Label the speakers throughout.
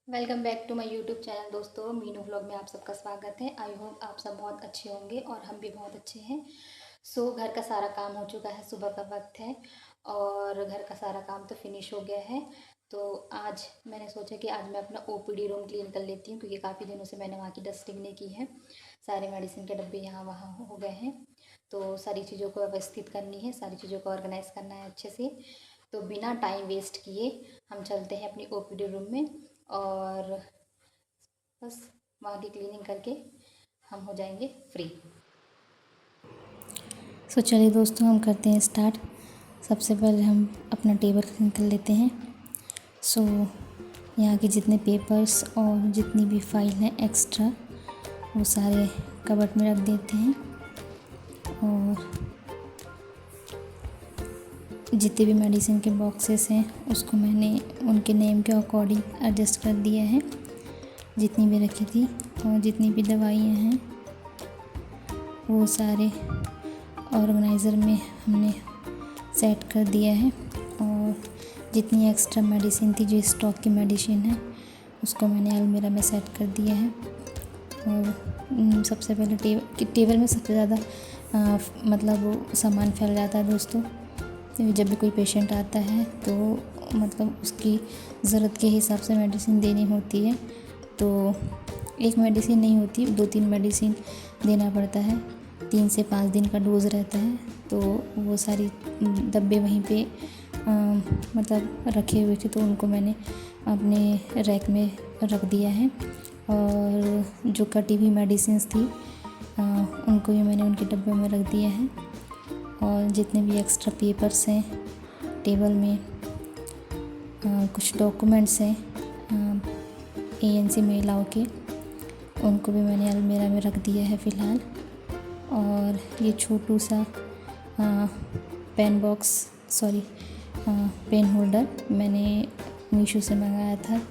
Speaker 1: Welcome back to my YouTube channel दोस्तों। Meenu vlog में आप सबका स्वागत है। आई होप आप सब बहुत अच्छे होंगे और हम भी बहुत अच्छे हैं। घर का सारा काम हो चुका है, सुबह का वक्त है और घर का सारा काम तो फिनिश हो गया है। तो आज मैंने सोचा कि आज मैं अपना ओपीडी रूम क्लीन कर लेती हूँ, क्योंकि काफ़ी दिनों से मैंने वहाँ की डस्टिंग नहीं की है। सारे मेडिसिन के डब्बे यहाँ वहाँ हो गए हैं, तो सारी चीज़ों को व्यवस्थित करनी है, सारी चीज़ों को ऑर्गेनाइज़ करना है अच्छे से। तो बिना टाइम वेस्ट किए हम चलते हैं अपनी ओपीडी रूम में और बस वहाँ की क्लीनिंग करके हम हो जाएंगे फ्री।
Speaker 2: चलिए दोस्तों, हम करते हैं स्टार्ट। सबसे पहले हम अपना टेबल क्लीन कर लेते हैं। यहाँ के जितने पेपर्स और जितनी भी फाइल हैं एक्स्ट्रा, वो सारे कबर्ड में रख देते हैं। और जितने भी मेडिसिन के बॉक्सेस हैं उसको मैंने उनके नेम के अकॉर्डिंग एडजस्ट कर दिया है, जितनी भी रखी थी। और जितनी भी दवाइयाँ हैं वो सारे ऑर्गेनाइज़र में हमने सेट कर दिया है। और जितनी एक्स्ट्रा मेडिसिन थी, जो स्टॉक की मेडिसिन है, उसको मैंने अलमीरा में सेट कर दिया है। और सबसे पहले टेबल में सबसे ज़्यादा मतलब सामान फैल जाता है दोस्तों। जब भी कोई पेशेंट आता है तो मतलब उसकी ज़रूरत के हिसाब से मेडिसिन देनी होती है। तो एक मेडिसिन नहीं होती, 2-3 मेडिसिन देना पड़ता है। 3 से 5 दिन का डोज़ रहता है। तो वो सारी डब्बे वहीं पे मतलब रखे हुए थे, तो उनको मैंने अपने रैक में रख दिया है। और जो कटी हुई मेडिसिन्स थी उनको भी मैंने उनके डब्बे में रख दिया है। और जितने भी एक्स्ट्रा पेपर्स हैं टेबल में, कुछ डॉक्यूमेंट्स हैं एएनसी महिलाओं के, उनको भी मैंने अलमीरा में रख दिया है फ़िलहाल। और ये छोटू सा पेन होल्डर मैंने मीशो से मंगाया था।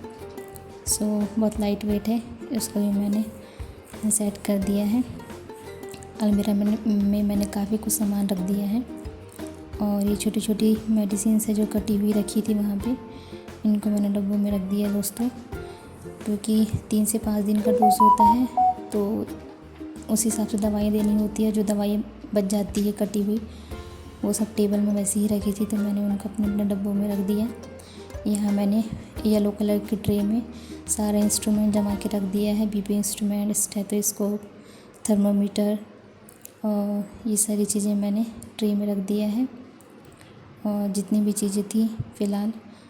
Speaker 2: बहुत लाइट वेट है, उसको भी मैंने सेट कर दिया है। अलमीरा में मैंने काफ़ी कुछ सामान रख दिया है। और ये छोटी छोटी मेडिसिन से जो कटी हुई रखी थी वहाँ पे, इनको मैंने डब्बों में रख दिया दोस्तों, क्योंकि 3 से 5 दिन का डोज होता है, तो उस हिसाब से दवाई देनी होती है। जो दवाई बच जाती है कटी हुई, वो सब टेबल में वैसे ही रखी थी, तो मैंने उनको अपने अपने डब्बों में रख दिया। यहाँ मैंने येलो कलर की ट्रे में सारे इंस्ट्रूमेंट जमा के रख दिया है। बीपी इंस्ट्रूमेंट, स्टेथोस्कोप, थर्मोमीटर और ये सारी चीज़ें मैंने ट्रे में रख दिया है। और जितनी भी चीज़ें थी फ़िलहाल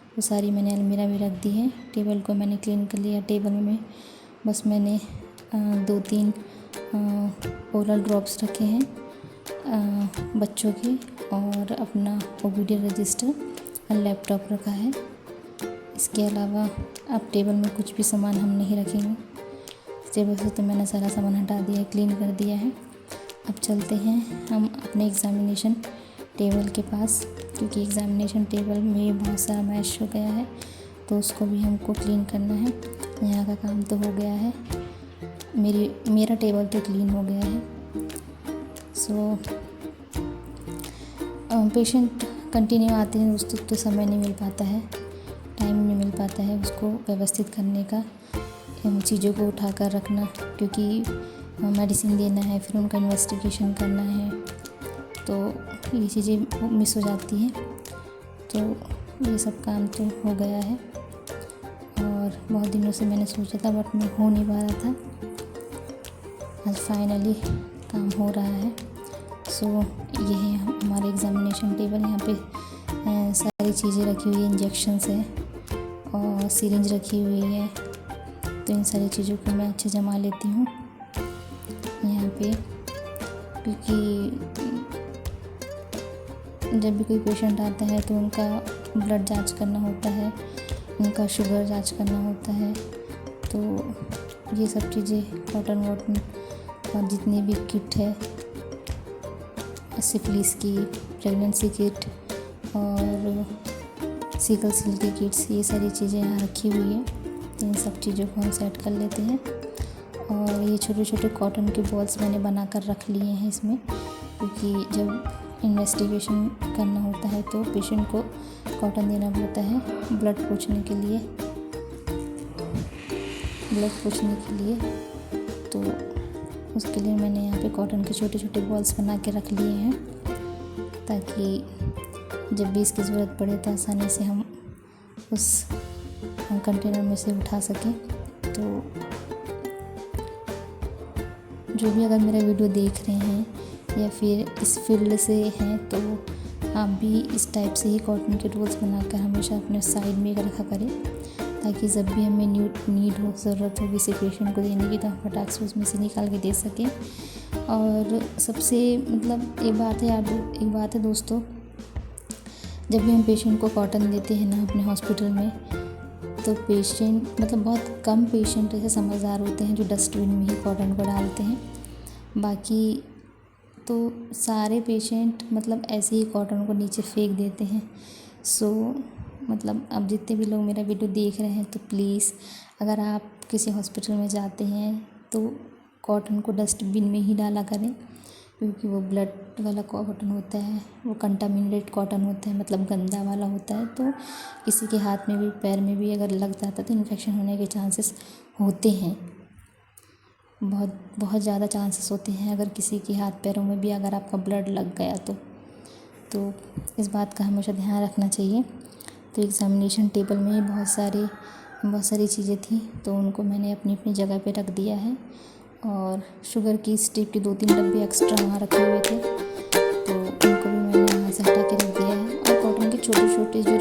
Speaker 2: वो सारी मैंने अलमीरा में रख दी है। टेबल को मैंने क्लीन कर लिया। टेबल में बस मैंने 2-3 ओरल ड्रॉप्स रखे हैं बच्चों के, और अपना ओपीडी रजिस्टर और लैपटॉप रखा है। इसके अलावा अब टेबल में कुछ भी सामान हम नहीं रखेंगे। टेबल से तो मैंने सारा सामान हटा दिया है, क्लीन कर दिया है। अब चलते हैं हम अपने एग्ज़ामिनेशन टेबल के पास, क्योंकि एग्ज़ामिनेशन टेबल में बहुत सारा मैश हो गया है, तो उसको भी हमको क्लीन करना है। यहाँ का काम तो हो गया है, मेरा टेबल तो क्लीन हो गया है। पेशेंट कंटिन्यू आते हैं दोस्तों, तो समय नहीं मिल पाता है, टाइम नहीं मिल पाता है उसको व्यवस्थित करने का, चीज़ों को उठा कर रखना, क्योंकि मेडिसिन देना है, फिर उनका इन्वेस्टिगेशन करना है, तो ये चीज़ें मिस हो जाती हैं। तो ये सब काम तो हो गया है और बहुत दिनों से मैंने सोचा था, बट मैं हो नहीं पा रहा था। आज फाइनली काम हो रहा है। ये है हमारे एग्ज़ामिनेशन टेबल। यहाँ पे सारी चीज़ें रखी हुई है, इंजेक्शन्स है और सिरिंज रखी हुई है। तो इन सारी चीज़ों को मैं अच्छे जमा लेती हूँ यहाँ पे, क्योंकि जब भी कोई पेशेंट आता है तो उनका ब्लड जांच करना होता है, उनका शुगर जांच करना होता है। तो ये सब चीज़ें कॉटन वॉटन और जितनी भी किट है, सिफिलिस की, प्रेगनेंसी किट और सिकल सेल की किट्स, ये सारी चीज़ें यहाँ रखी हुई है। तो इन सब चीज़ों को हम सेट कर लेते हैं। और ये छोटे छोटे कॉटन के बॉल्स मैंने बना कर रख लिए हैं इसमें, क्योंकि जब इन्वेस्टिगेशन करना होता है तो पेशेंट को कॉटन देना पड़ता है ब्लड पूछने के लिए। ब्लड पूछने के लिए। तो उसके लिए मैंने यहाँ पे कॉटन के छोटे छोटे बॉल्स बना के रख लिए हैं, ताकि जब भी इसकी ज़रूरत पड़े तो आसानी से हम उस कंटेनर में से उठा सकें। तो जो भी अगर मेरा वीडियो देख रहे हैं या फिर इस फील्ड से हैं, तो आप भी इस टाइप से ही कॉटन के रोल्स बनाकर हमेशा अपने साइड में रखा करें, ताकि जब भी हमें नीड हो, ज़रूरत हो किसी पेशेंट को देने की, तो हम फटाक से उसमें से निकाल के दे सकें। और सबसे एक बात है दोस्तों, जब भी हम पेशेंट को कॉटन देते हैं ना अपने हॉस्पिटल में, तो पेशेंट बहुत कम पेशेंट ऐसे समझदार होते हैं जो डस्टबिन में ही कॉटन को डालते हैं। बाकी तो सारे पेशेंट ऐसे ही कॉटन को नीचे फेंक देते हैं। सो अब जितने भी लोग मेरा वीडियो देख रहे हैं, तो प्लीज़ अगर आप किसी हॉस्पिटल में जाते हैं तो कॉटन को डस्टबिन में ही डाला करें, क्योंकि वो ब्लड वाला कॉटन होता है, वो कंटामिनेटेड कॉटन होता है, गंदा वाला होता है। तो किसी के हाथ में भी पैर में भी अगर लग जाता है तो इन्फेक्शन होने के चांसेस होते हैं, बहुत ज़्यादा चांसेस होते हैं। अगर किसी के हाथ पैरों में भी अगर आपका ब्लड लग गया तो इस बात का हमेशा ध्यान रखना चाहिए। तो एग्ज़ामिनेशन टेबल में बहुत सारी चीज़ें थी, तो उनको मैंने अपनी अपनी जगह पे रख दिया है। और शुगर की स्टिप के 2-3 डब्बे एक्स्ट्रा वहाँ रखे हुए थे, तो उनको भी मैंने वहाँ से हटा के रख दिया है। और कॉटन के छोटे छोटे जो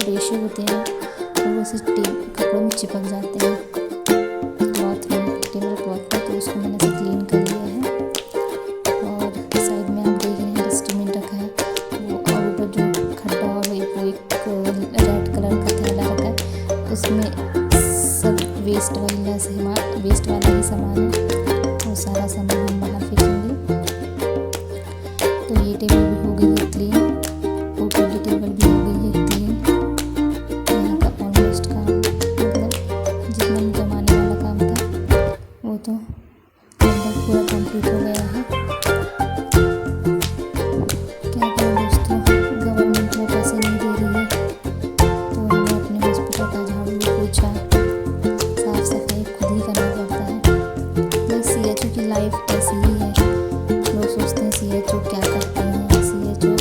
Speaker 2: रेशे होते हैं वो ऐसे कपड़ों में चिपक जाते हैं टेबल क्लॉथ पर, तो उसको मैंने से क्लीन कर लिया है। और साइड में आप देख रहे हैं डस्टबिन रखा है, वो और ऊपर जो खड्डा और एक रेड कलर का थैला रखा है, उसमें सब वेस्ट वाला ही सामान है, वो सारा सामान हम बाहर फेंकेंगे। तो ये टेबल भी हो गई है क्लीन, ऊपर की टेबल भी हो गई है क्लीन। यहाँ का ऑलमोस्ट काम जितना भी जमाने वाला काम था वो तो लगभग पूरा कंप्लीट हो गया है। क्या करें दोस्तों, गवर्नमेंट वो पैसे नहीं दे रही है, तो हमें अपने हॉस्पिटल का झाड़ू पोछा साफ सफाई खुद ही करना पड़ता है। CHO की लाइफ ऐसी ही है। लोग सोचते हैं CHO क्या करते हैं, CHO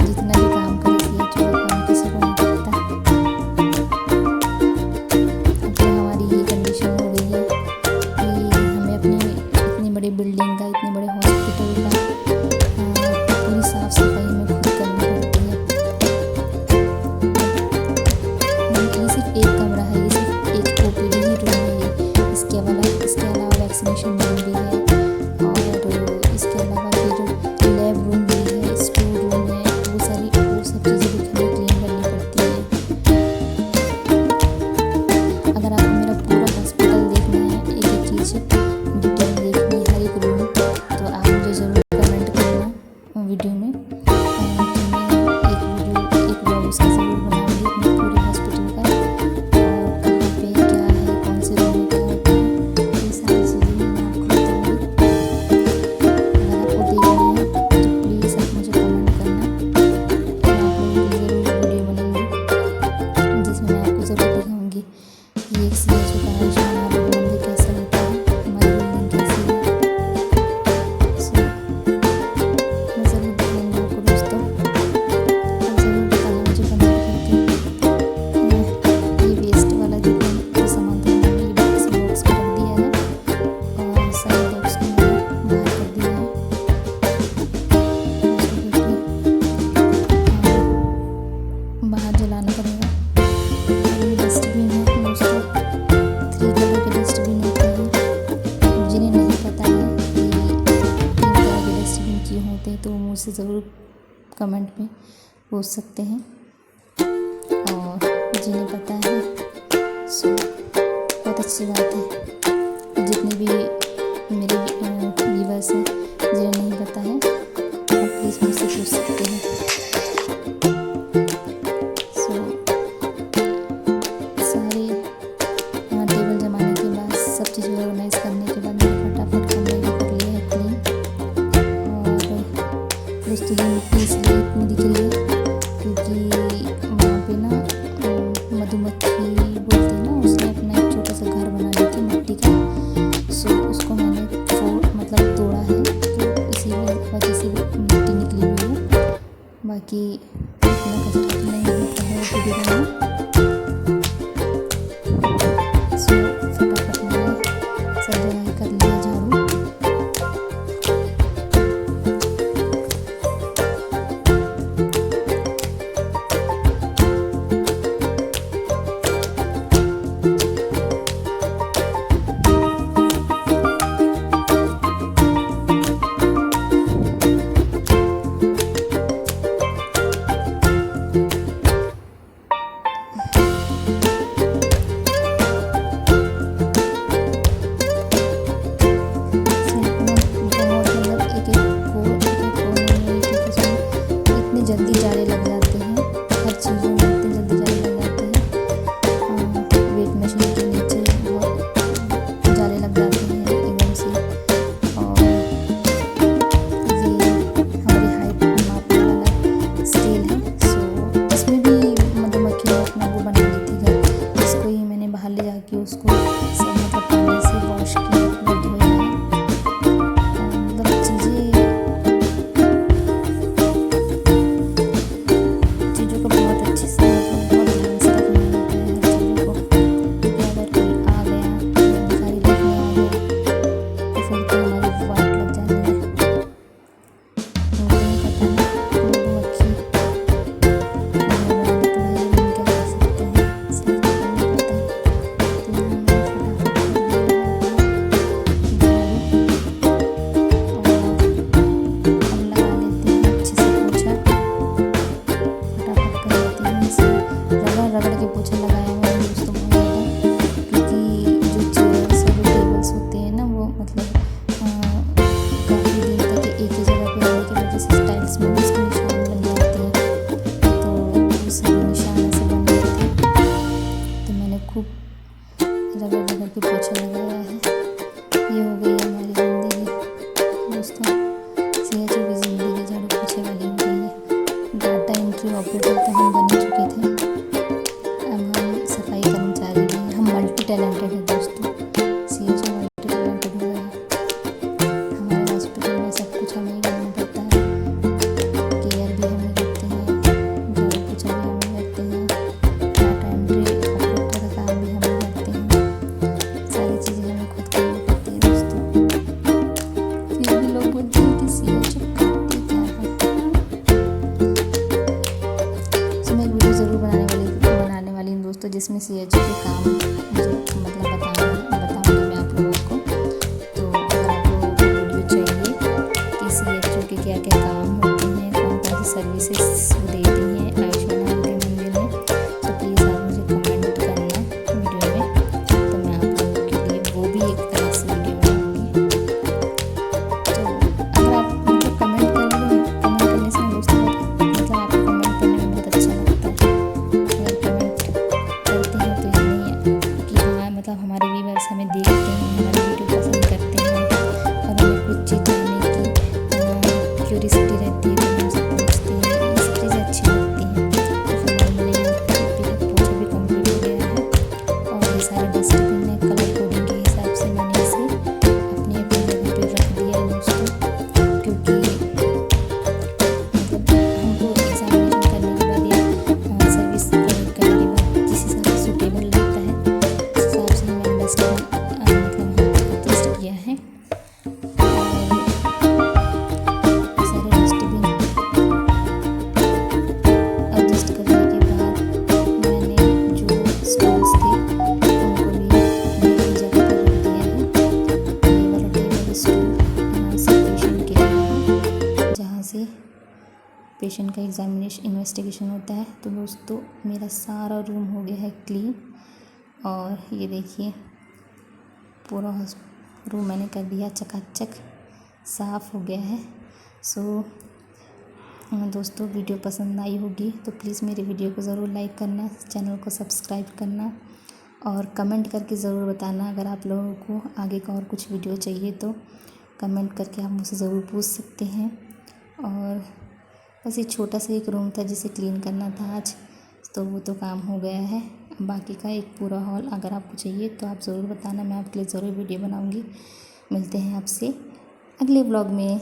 Speaker 2: जितना भी काम करे, CHO का काम किसी को नहीं करता। अब तो हमारी ये कंडीशन हो गई है कि हमें अपनी इतनी बड़ी बिल्डिंग का, इतने बड़े हॉस्पिटल का पूरी साफ सफाई में खुद करनी पड़ती है। ये सिर्फ एक कमरा है, ये सिर्फ एक OPD ही रूम है ये, इसके अलावा वैक्सीनेशन रूम भी है, और इसके अलावा फिर लैब रूम भी है, स्टोर रूम है, वो सब चीज़ें भी हमें क्लीन करनी पड़ती है। अगर आपको मेरा पूरा हॉस्पिटल देखना है, एक एक चीज़ डिटेल देखनी है, हर एक रूम, तो आप मुझे ज़रूर कमेंट करना वीडियो में। एक ब्लॉग उसका ज़रूर बनाऊँगी अपने पूरे हॉस्पिटल का, और कहाँ पे क्या है, कौन से रूम में क्या होता है, ये सारी चीज़ें मैं आपको बताऊँगी। अगर आपको देख रहे हैं तो प्लीज़ आप मुझे कमेंट करना, मैं आप लोगों की ज़रूर वीडियो बनाऊँगी जिसमें मैं आपको ज़रूर दिखाऊँगी कि एक CHO का आयुष्मान आरोग्य मंदिर कैसा होता है, हमारी बिल्डिंग कैसी है। सो मैं ज़रूर दिखाऊँगी आपको दोस्तों, आप ज़रूर बताना मुझे कमेंट करके। ये वेस्ट वाला जो सामान था मैंने ये बॉक्स में रख दिया है, और सारे बॉक्स को मैंने बाहर कर दिया है, बाहर जलाना पड़ेगा। और ये डस्टबिन है दोस्तों, 3 कलर के डस्टबिन होते हैं। जिन्हें नहीं पता है कि 3 कलर के डस्टबिन क्यों होते हैं, तो वो मुझसे ज़रूर कमेंट में पूछ सकते हैं, और जिन्हें पता है सो बहुत अच्छी बात है। जितने भी मेरे व्यूवर्स हैं जिन्हें नहीं पता है, आप प्लीज़ मुझसे पूछ सकते हैं। सो सारे टेबल जमाने के बाद, सब चीज़ ऑर्गेनाइज़ करने के बाद मैंने फटाफट कमरे को कर लिया है क्लीन। और दोस्तों ये मिट्टी इसलिए इतनी दिख रही है क्योंकि वहाँ पे ना मधुमक्खी बोलते हैं ना, उसने अपना बाकी इतना कचरा नहीं होता है वीडियो में। सो फटाफट मैंने सब जगह कर लिया झाड़ू। जल्दी जाले लग जाते हैं, हर चीज़ों में इतनी जल्दी जाले लग जाते हैं। वेट मशीन के नीचे बहुत जाले लग जाते हैं एकदम से। और ये हमारी हाइट मापने वाला स्केल है। सो इसमें भी मधुमक्खी ने अपना वो बना ली थी घर। इसको ही मैंने बाहर ले जाके उसको सब मतलब पानी से वॉश किया, मतलब धोया है। मतलब चीज़ों को बहुत अच्छे से बहुत ध्यान से रखना होता है हर चीज़ों को, क्योंकि अगर कोई आ गया भिखारी देखने आ गया तो फिर तो हमारी वाट लग जानी है। मुझे नहीं पता है मधुमक्खी नहीं क्या कर सकते हैं, सब नहीं पता है। तो यहाँ मैंने फटाफट कर लिया और अब लगा लेते हैं अच्छे से पोछा। फटाफट कर लेती हूँ इसे। रगड़ के पोछा लगाया हुआ है दोस्तों बहुत ज़्यादा, क्योंकि जो चेयर्स और टेबल्स होते हैं ना वो मतलब काफ़ी दिन तक एक ही जगह पे रहने की वजह से टाइल्स में उसके निशान बन जाते हैं। तो वो सब निशान ऐसे बन गए थे, तो मैंने खूब रगड़ के पोछा लगाया है। ये हो गई हमारी ज़िंदगी दोस्तों, CHO की ज़िंदगी झाड़ू पोछे वाली हो गई है। डाटा एंट्री ऑपरेटर तो हम बन चुके थे, अब हम सफाई कर्मचारी भी हैं। हम मल्टी टैलेंटेड हैं दोस्तों, CHO मल्टी टैलेंटेड हो गया है। हमारे हॉस्पिटल में सब कुछ हमें ही करना पड़ता है, केयर भी हम ही करते हैं, झाड़ू पोछा भी हम ही करते हैं, डाटा एंट्री ऑपरेटर का काम भी हम ही करते हैं। सारी चीज़ें हमें खुद करनी पड़ती है दोस्तों। फिर भी लोग बोलते हैं कि CHO करती क्या है। मैं एक वीडियो ज़रूर बनाने वाली हूँ दोस्तों, जिसमें CHO के काम मुझे मतलब बताऊँगी मैं आप लोगों को। तो अगर आप लोगों को वीडियो चाहिए कि CHO के क्या क्या काम होते हैं, कौन कौन सी सर्विसेज देती हैं आयुष्मान आरोग्य मंदिर में, तो प्लीज़ आप मुझे कमेंट करना वीडियो में, तो मैं आप लोगों के लिए वो भी एक अलग से वीडियो बनाऊँगी। तो अगर आप मतलब कमेंट करने से दोस्तों मतलब आपको कमेंट करने में बहुत अच्छा लगता है। अगर कमेंट करते हैं तो ये नहीं है कि हाँ मतलब हमारे व्यूअर्स हमें देखते हैं, हमारी वीडियो पसंद करते हैं और हमें कुछ चीज़ जानने की क्यूरियोसिटी रहती है, तो हम सब पूछते हैं, ये सब चीज़ें अच्छी लगती हैं। तो फिलहाल मैंने ये पोछा भी कंप्लीट हो गया है और ये सारे डस्टबिन है कलर कोडिंग के हिसाब से मैंने इसे अपनी जगह पे रख दिया है दोस्तों, क्योंकि मतलब हमको एग्जामिनेशन करने के बाद या सर्विस करने के बाद जिस हिसाब से सूटेबल लगता है उस हिसाब से मैंने डस्टबिन मतलब एडजस्ट किया है। और सारे डस्टबिन एडजस्ट करने के बाद मैंने जो स्टूल्स थे उनको भी एक जगह पर रख दिया है। ये वाला टेबल स्टूल यहाँ से पेशेंट के लिए है, जहाँ से पेशेंट का एग्जामिनेशन इन्वेस्टिगेशन होता है। तो दोस्तों मेरा सारा रूम हो गया है क्लीन, और ये देखिए पूरा रूम मैंने कर दिया चकाचक, साफ़ हो गया है। सो दोस्तों वीडियो पसंद आई होगी तो प्लीज़ मेरी वीडियो को ज़रूर लाइक करना, चैनल को सब्सक्राइब करना और कमेंट करके ज़रूर बताना। अगर आप लोगों को आगे का और कुछ वीडियो चाहिए तो कमेंट करके आप मुझसे ज़रूर पूछ सकते हैं। और बस ये छोटा सा एक रूम था जिसे क्लीन करना था आज, तो वो तो काम हो गया है। बाकी का एक पूरा हॉल अगर आपको चाहिए तो आप ज़रूर बताना, मैं आपके लिए ज़रूर वीडियो बनाऊंगी। मिलते हैं आपसे अगले व्लॉग में।